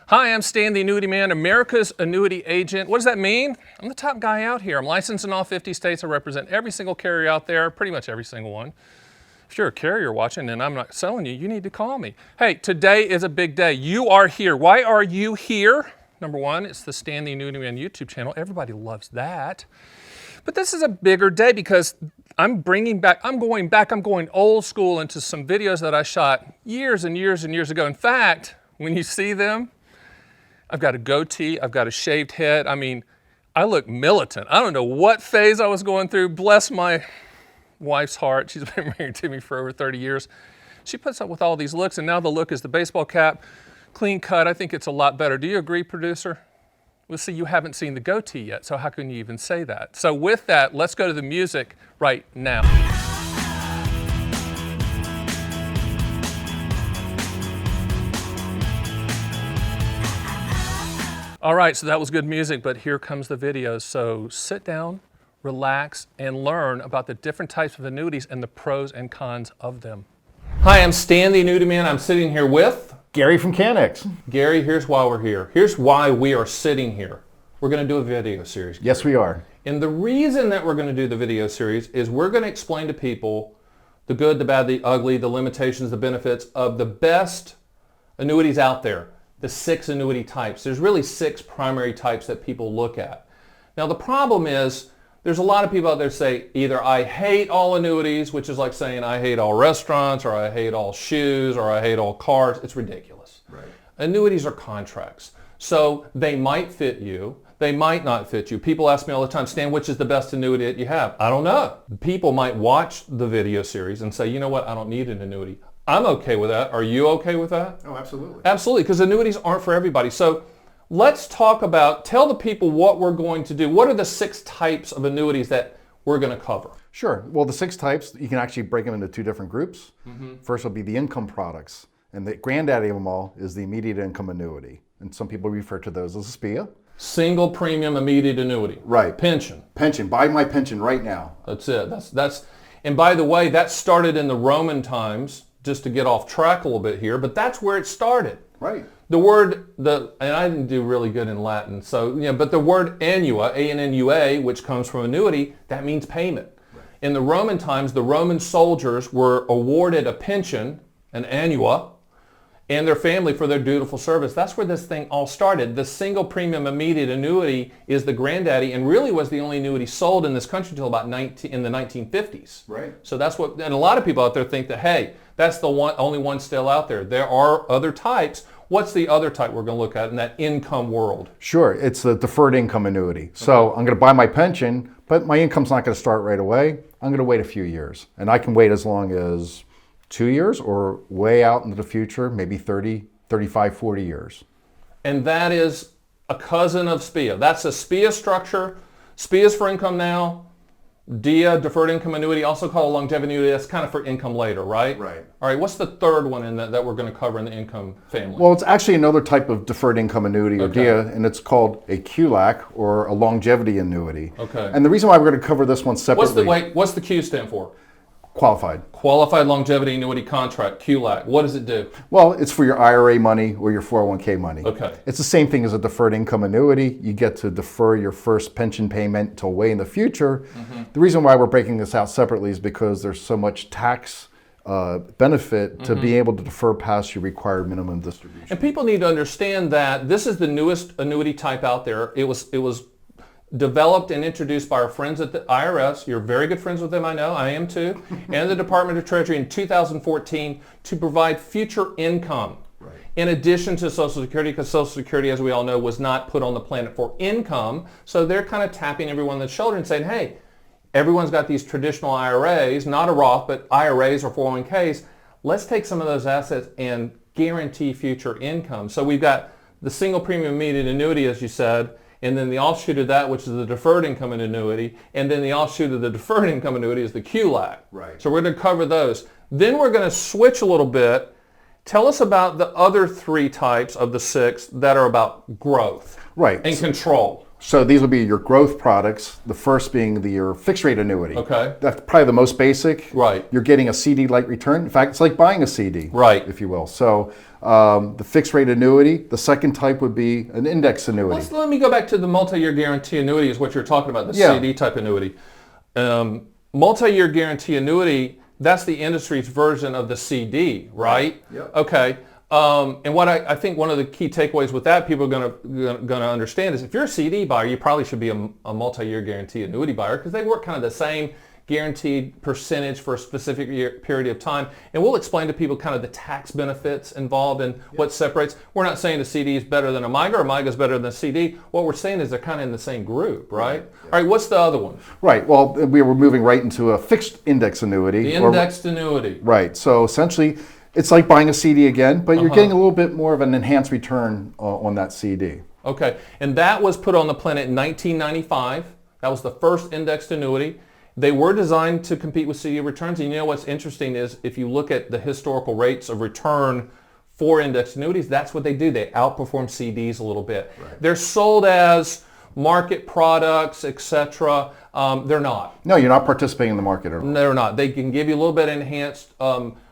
Hi, I'm Stan The Annuity Man, America's annuity agent. What does that mean? I'm the top guy out here. I'm licensed in all 50 states. I represent every single carrier out there, pretty much every single one. If you're a carrier watching and I'm not selling you, you need to call me. Hey, today is a big day. You are here. Why are you here? Number one, it's the Stan The Annuity Man YouTube channel. Everybody loves that. But this is a bigger day because I'm going old school into some videos that I shot years and years and years ago. In fact, when you see them, I've got a goatee, I've got a shaved head. I mean, I look militant. I don't know what phase I was going through. Bless my wife's heart. She's been married to me for over 30 years. She puts up with all these looks, and now the look is the baseball cap, clean cut. I think it's a lot better. Do you agree, producer? Well, see, you haven't seen the goatee yet, so how can you even say that? So with that, let's go to the music right now. All right, so that was good music, but here comes the video. So sit down, relax, and learn about the different types of annuities and the pros and cons of them. Hi, I'm Stan The Annuity Man. I'm sitting here with Gary from CANNEX. Gary. Here's why we're here. Here's why we are sitting here. We're going to do a video series. Gary. Yes, we are. And the reason that we're going to do the video series is we're going to explain to people the good, the bad, the ugly, the limitations, the benefits of the best annuities out there. The 6 annuity types. There's really 6 primary types that people look at. Now the problem is there's a lot of people out there say either I hate all annuities, which is like saying I hate all restaurants, or I hate all shoes, or I hate all cars. It's ridiculous. Right. Annuities are contracts. So they might fit you, they might not fit you. People ask me all the time, Stan, which is the best annuity that you have? I don't know. People might watch the video series and say, you know what, I don't need an annuity. I'm okay with that. Are you okay with that? Oh, absolutely. Absolutely, because annuities aren't for everybody. So let's talk about, tell the people what we're going to do. What are the 6 types of annuities that we're going to cover? Sure. Well, the 6 types, you can actually break them into 2 different groups. First will be the income products. And the granddaddy of them all is the immediate income annuity. And some people refer to those as a SPIA. Single premium immediate annuity. Right. Pension. Pension. Buy my pension right now. That's it. That's. And by the way, that started in the Roman times, just to get off track a little bit here, but that's where it started. Right. The word, and I didn't do really good in Latin, so, but the word annua, A-N-N-U-A, which comes from annuity, that means payment. Right. In the Roman times, the Roman soldiers were awarded a pension, an annua, and their family for their dutiful service. That's where this thing all started. The single premium immediate annuity is the granddaddy and really was the only annuity sold in this country until about in the 1950s. Right. So that's what, and a lot of people out there think that, hey, that's the only one still out there. There are other types. What's the other type we're going to look at in that income world? Sure. It's the deferred income annuity. So I'm going to buy my pension, but my income's not going to start right away. I'm going to wait a few years. And I can wait as long as 2 years or way out into the future, maybe 30, 35, 40 years. And that is a cousin of SPIA. That's a SPIA structure. SPIA's for income now. DIA, deferred income annuity, also called a longevity annuity, that's kind of for income later, right? Right. All right, what's the third one in that we're going to cover in the income family? Well, it's actually another type of deferred income annuity, or DIA, and it's called a QLAC, or a longevity annuity. Okay. And the reason why we're going to cover this one separately... What's the Q stand for? Qualified. Qualified Longevity Annuity Contract, QLAC. What does it do? Well, it's for your IRA money or your 401k money. Okay. It's the same thing as a deferred income annuity. You get to defer your first pension payment till way in the future. The reason why we're breaking this out separately is because there's so much tax benefit to be able to defer past your required minimum distribution. And people need to understand that this is the newest annuity type out there. It was developed and introduced by our friends at the IRS. You're very good friends with them, I know. I am too. And the Department of Treasury in 2014 to provide future income. Right. In addition to Social Security, because Social Security, as we all know, was not put on the planet for income. So they're kind of tapping everyone on the shoulder and saying, hey, everyone's got these traditional IRAs, not a Roth, but IRAs or 401ks. Let's take some of those assets and guarantee future income. So we've got the single premium immediate annuity, as you said, and then the offshoot of that, which is the deferred income annuity, and then the offshoot of the deferred income annuity is the QLAC. Right. So we're going to cover those. Then we're going to switch a little bit. Tell us about the other 3 types of the 6 that are about growth. Right. And control. So these will be your growth products. The first being your fixed rate annuity. Okay. That's probably the most basic. Right. You're getting a CD-like return. In fact, it's like buying a CD. Right. If you will. So the fixed rate annuity. The second type would be an index annuity. Let me go back to the multi-year guarantee annuity is what you're talking about, the CD type annuity. Multi-year guarantee annuity, that's the industry's version of the CD, right? Yep. Okay. And what I think one of the key takeaways with that people are going to understand is if you're a CD buyer, you probably should be a multi-year guarantee annuity buyer because they work kind of the same guaranteed percentage for a specific period of time. And we'll explain to people kind of the tax benefits involved and what separates. We're not saying the CD is better than a MIGA or MIGA is better than a CD. What we're saying is they're kind of in the same group, right? All right, what's the other one? Right. Well, we were moving right into a fixed index annuity. The indexed annuity. Right. So essentially, it's like buying a CD again, but you're getting a little bit more of an enhanced return on that CD. Okay. And that was put on the planet in 1995. That was the first indexed annuity. They were designed to compete with CD returns. And you know what's interesting is if you look at the historical rates of return for indexed annuities, that's what they do. They outperform CDs a little bit. Right. They're sold as market products, etc. They're not. No, you're not participating in the market at all. They're not. They can give you a little bit enhanced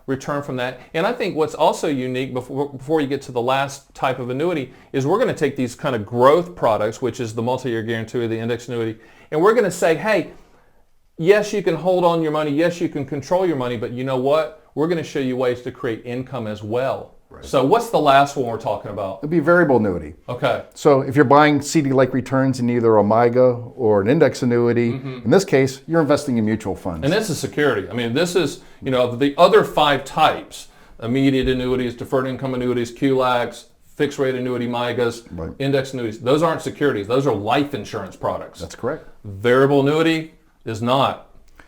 return from that. And I think what's also unique before you get to the last type of annuity is we're going to take these kind of growth products, which is the multi-year guarantee or the index annuity, and we're going to say, hey, yes, you can hold on your money. Yes, you can control your money. But you know what? We're going to show you ways to create income as well. Right. So what's the last one we're talking about? It'd be variable annuity. Okay. So if you're buying CD-like returns in either a MIGA or an index annuity, in this case, you're investing in mutual funds. And this is security. I mean, this is, the other 5 types, immediate annuities, deferred income annuities, QLACs, fixed rate annuity MIGAs, Right. index annuities. Those aren't securities. Those are life insurance products. That's correct. Variable annuity is not.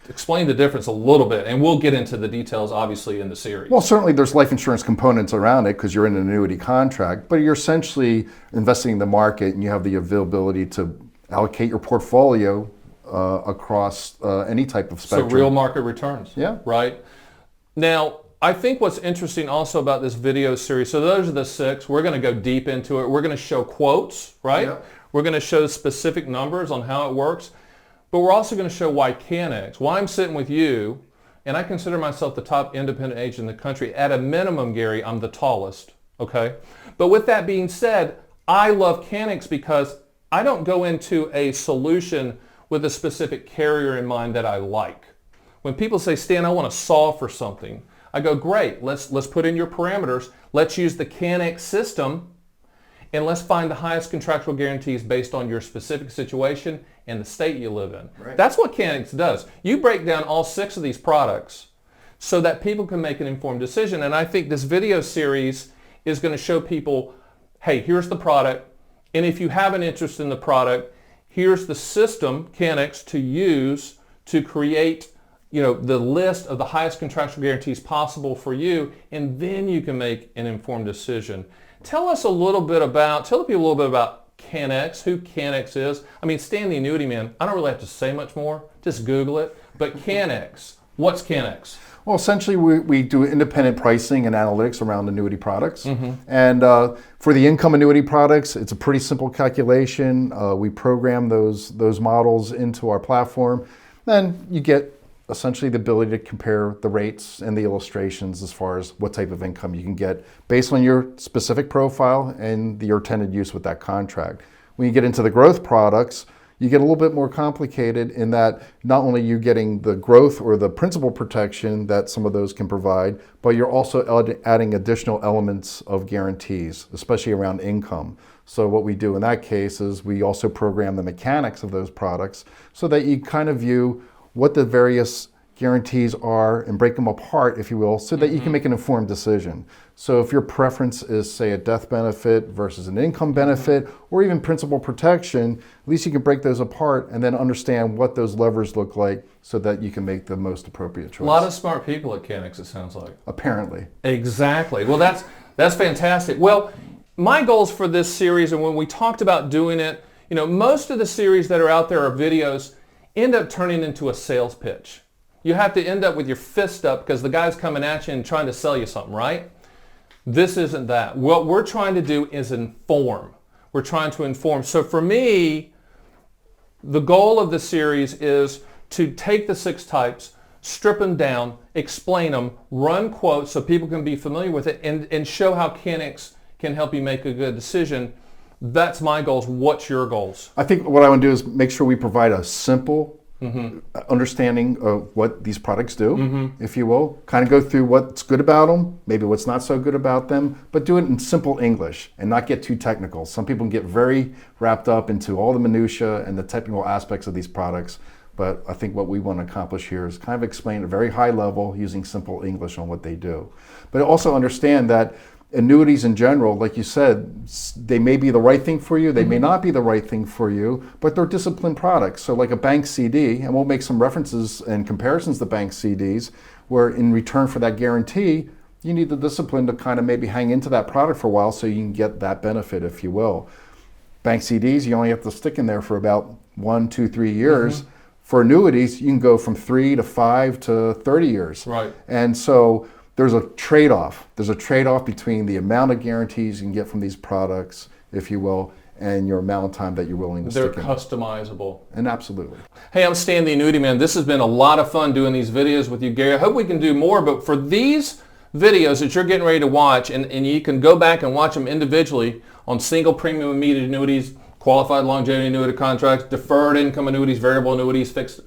Explain the difference a little bit, and we'll get into the details, obviously, in the series. Well, certainly there's life insurance components around it because you're in an annuity contract, but you're essentially investing in the market and you have the availability to allocate your portfolio across any type of spectrum. So real market returns. Yeah. Right? Now, I think what's interesting also about this video series, so those are the 6. We're going to go deep into it. We're going to show quotes, right? Yeah. We're going to show specific numbers on how it works. But we're also going to show why CANNEX, why I'm sitting with you, and I consider myself the top independent agent in the country. At a minimum, Gary, I'm the tallest, okay? But with that being said, I love CANNEX because I don't go into a solution with a specific carrier in mind that I like. When people say, Stan, I want to solve for something, I go, great, let's put in your parameters. Let's use the CANNEX system, and let's find the highest contractual guarantees based on your specific situation and the state you live in. Right. That's what CANNEX does. You break down all 6 of these products so that people can make an informed decision. And I think this video series is going to show people, hey, here's the product. And if you have an interest in the product, here's the system, CANNEX, to use to create the list of the highest contractual guarantees possible for you. And then you can make an informed decision. Tell the people a little bit about CANNEX, who CANNEX is. I mean, Stan The Annuity Man, I don't really have to say much more. Just Google it. But CANNEX, what's CANNEX? Well, essentially, we do independent pricing and analytics around annuity products. And for the income annuity products, it's a pretty simple calculation. We program those models into our platform. Then you get essentially the ability to compare the rates and the illustrations as far as what type of income you can get based on your specific profile and your intended use with that contract. When you get into the growth products, you get a little bit more complicated in that not only are you getting the growth or the principal protection that some of those can provide, but you're also adding additional elements of guarantees, especially around income. So what we do in that case is we also program the mechanics of those products so that you kind of view what the various guarantees are and break them apart, if you will, so that you can make an informed decision. So if your preference is, say, a death benefit versus an income benefit, or even principal protection, at least you can break those apart and then understand what those levers look like so that you can make the most appropriate choice. A lot of smart people at CANNEX, it sounds like. Apparently. Exactly. Well, that's fantastic. Well, my goals for this series, and when we talked about doing it, most of the series that are out there are videos end up turning into a sales pitch. You have to end up with your fist up because the guy's coming at you and trying to sell you something, right? This isn't that. What we're trying to do is inform. We're trying to inform. So for me, The goal of the series is to take the 6 types, strip them down, explain them, run quotes so people can be familiar with it, and show how CANNEX can help you make a good decision. That's my goals. What's your goals? I think what I want to do is make sure we provide a simple understanding of what these products do, if you will. Kind of go through what's good about them, maybe what's not so good about them, but do it in simple English and not get too technical. Some people get very wrapped up into all the minutia and the technical aspects of these products, but I think what we want to accomplish here is kind of explain at a very high level using simple English on what they do. But also understand that annuities in general, like you said, they may be the right thing for you, they may not be the right thing for you, but they're disciplined products. So like a bank CD, and we'll make some references and comparisons to bank CDs, where in return for that guarantee, you need the discipline to kind of maybe hang into that product for a while so you can get that benefit, if you will. Bank CDs, you only have to stick in there for about 1, 2, 3 years. For annuities, you can go from 3 to 5 to 30 years. Right. And so there's a trade-off. There's a trade-off between the amount of guarantees you can get from these products, if you will, and your amount of time that you're willing to stick in. They're customizable. And absolutely. Hey, I'm Stan the Annuity Man. This has been a lot of fun doing these videos with you, Gary. I hope we can do more, but for these videos that you're getting ready to watch, and you can go back and watch them individually on single premium immediate annuities, qualified longevity annuity contracts, deferred income annuities, variable annuities, fixed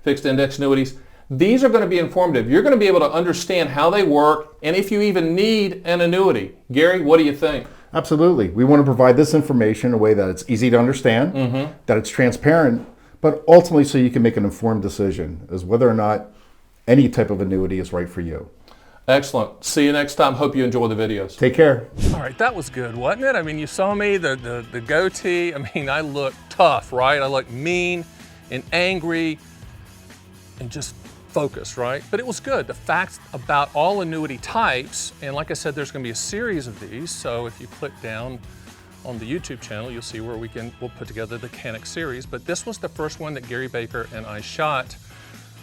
index annuities. These are going to be informative. You're going to be able to understand how they work and if you even need an annuity. Gary, what do you think? Absolutely. We want to provide this information in a way that it's easy to understand, that it's transparent, but ultimately so you can make an informed decision as whether or not any type of annuity is right for you. Excellent. See you next time. Hope you enjoy the videos. Take care. All right, that was good, wasn't it? I mean, you saw me, the goatee. I mean, I look tough, right? I look mean and angry and just focused, right? But it was good. The facts about all annuity types, and like I said, there's going to be a series of these. So if you click down on the YouTube channel, you'll see where we'll put together the CANNEX series. But this was the first one that Gary Baker and I shot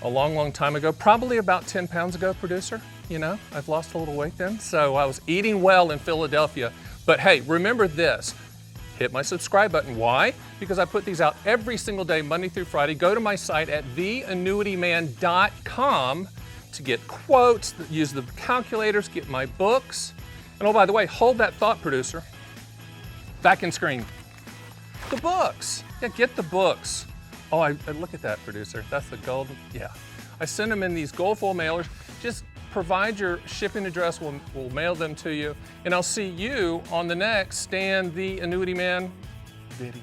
a long, long time ago, probably about 10 pounds ago, producer. You know, I've lost a little weight then. So I was eating well in Philadelphia. But hey, remember this. Hit my subscribe button. Why? Because I put these out every single day, Monday through Friday. Go to my site at theannuityman.com to get quotes, use the calculators, get my books. And oh, by the way, hold that thought, producer. Back in screen. The books. Yeah, get the books. Oh, I look at that, producer. That's the gold. Yeah. I send them in these gold foil mailers. Just provide your shipping address, we'll mail them to you. And I'll see you on the next Stan the Annuity Man video.